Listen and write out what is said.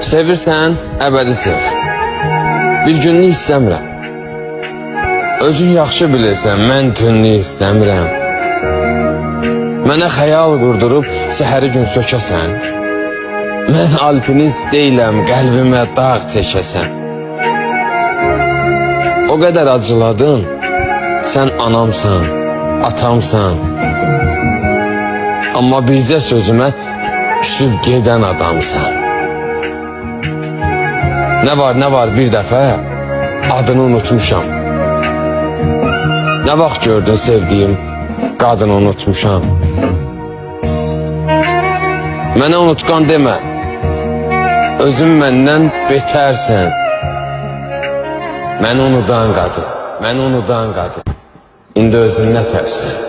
Sevirsən, əbədi sev. Bir günlük istəmirəm. Özün yaxşı bilirsən, mən tünlük istəmirəm. Mənə xəyal qurdurub səhəri gün sökəsən. Mən alpinist deyiləm, qəlbimə dağ çəkəsən. O qədər acıladın, sən anamsan, atamsan. Amma bircə sözümə küsüb gedən adamsan. Nə var bir dəfə adını unutmuşam. Nə vaxt gördün sevdiyim qadını unutmuşam. Mənə unutqan demə, özün məndən betərsən. Məni unudan qadın, indi özün nətərsən.